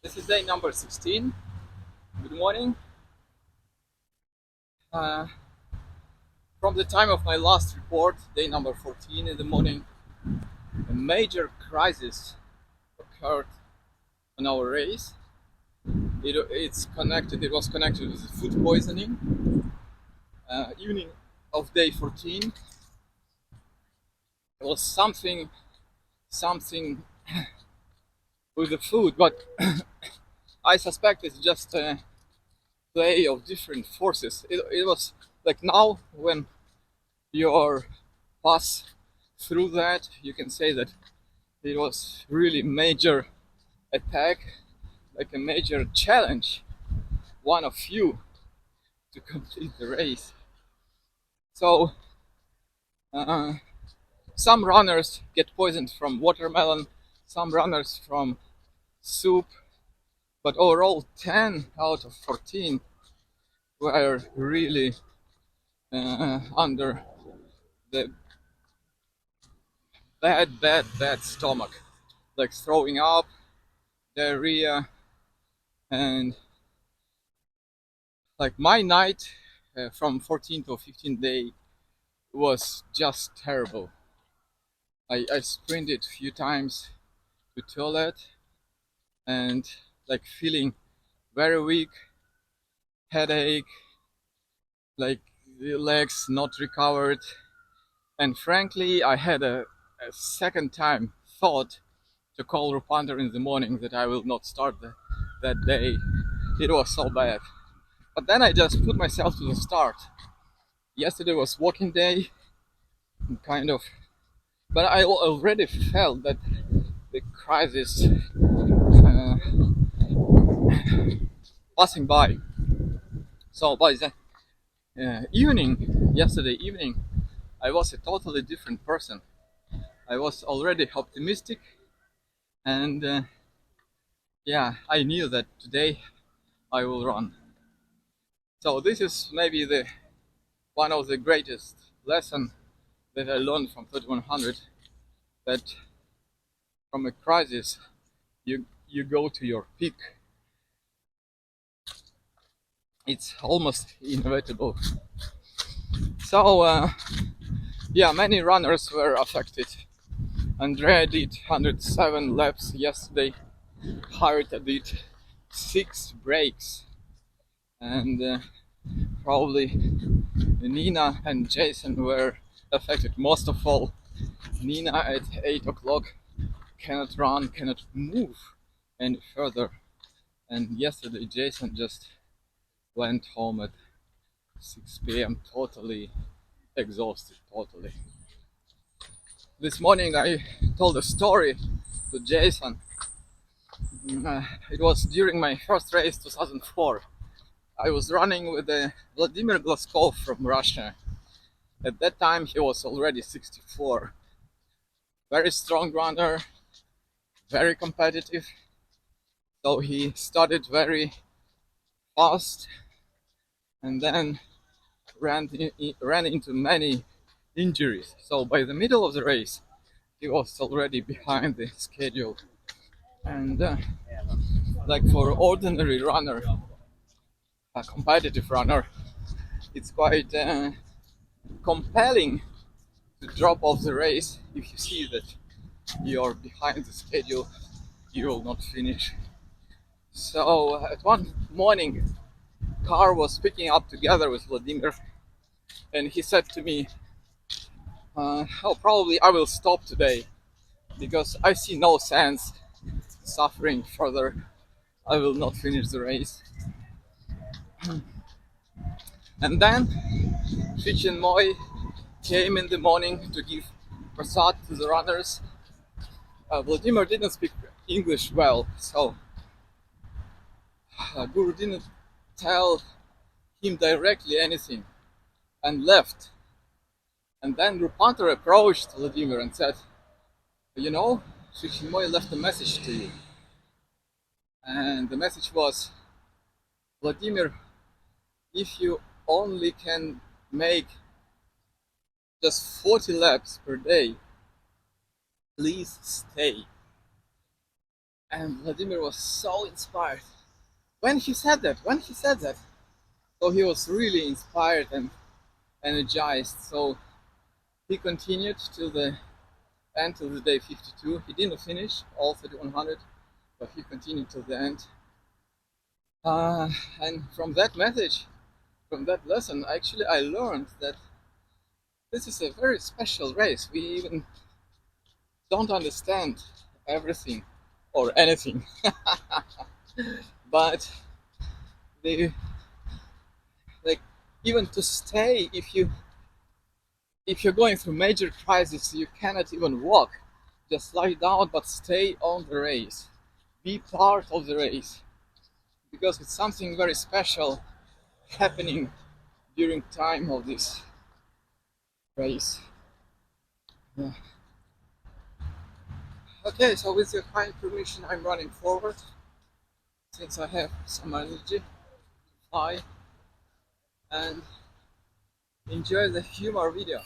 This is day number 16. Good morning. Uh, from the time of my last report, day number 14 in the morning, a major crisis occurred on our race. It was connected with food poisoning. Evening of day 14, it was something with the food, but I suspect it's just a play of different forces. It was like now when your pass through that, you can say that it was really major attack, like a major challenge, one of few to complete the race. So uh, some runners get poisoned from watermelon, some runners from soup, but overall 10 out of 14 were really under the bad stomach, like throwing up, diarrhea, and like my night from 14 to 15 day was just terrible. I sprinted a few times to toilet and like feeling very weak, headache, like the legs not recovered. And frankly, I had a second time thought to call Rupander in the morning that I will not start that day. It was so bad. But then I just put myself to the start. Yesterday was walking day, kind of, but I already felt that the crisis passing by. So by the yesterday evening, I was a totally different person. I was already optimistic, and yeah, I knew that today I will run. So this is maybe the one of the greatest lesson that I learned from 3100, that from a crisis you go to your peak. It's almost inevitable. So yeah, many runners were affected. Andrea did 107 laps yesterday. Harita did 6 breaks, and probably Nina and Jason were affected most of all. Nina at 8 o'clock cannot run, cannot move any further, and yesterday Jason just went home at 6 p.m. totally exhausted, totally. This morning I told a story to Jason. It was during my first race, 2004. I was running with Vladimir Glaskov from Russia. At that time, he was already 64. Very strong runner, very competitive. So he started very fast and then ran into many injuries. So by the middle of the race, he was already behind the schedule. And like for ordinary runner, a competitive runner, it's quite compelling to drop off the race if you see that you're behind the schedule, you will not finish. So at one morning, car was picking up together with Vladimir, and he said to me, "Oh, probably I will stop today because I see no sense suffering further. I will not finish the race." And then Sri Chinmoy came in the morning to give prasad to the runners. Vladimir didn't speak English well, so Guru didn't tell him directly anything and left. And then Rupantar approached Vladimir and said, "You know, Sri Chinmoy left a message to you." And the message was, "Vladimir, if you only can make just 40 laps per day, please stay." And Vladimir was so inspired when he said that. So he was really inspired and energized. So he continued till the end, till the day 52. He didn't finish all 3100, but he continued till the end. And from that message, from that lesson, actually, I learned that this is a very special race. We even don't understand everything or anything, but they like even to stay. If you're going through major crisis, you cannot even walk. Just lie down, but stay on the race. Be part of the race because it's something very special happening during time of this race. Yeah. Okay, so with your kind permission, I'm running forward since I have some energy to fly and enjoy the humor video.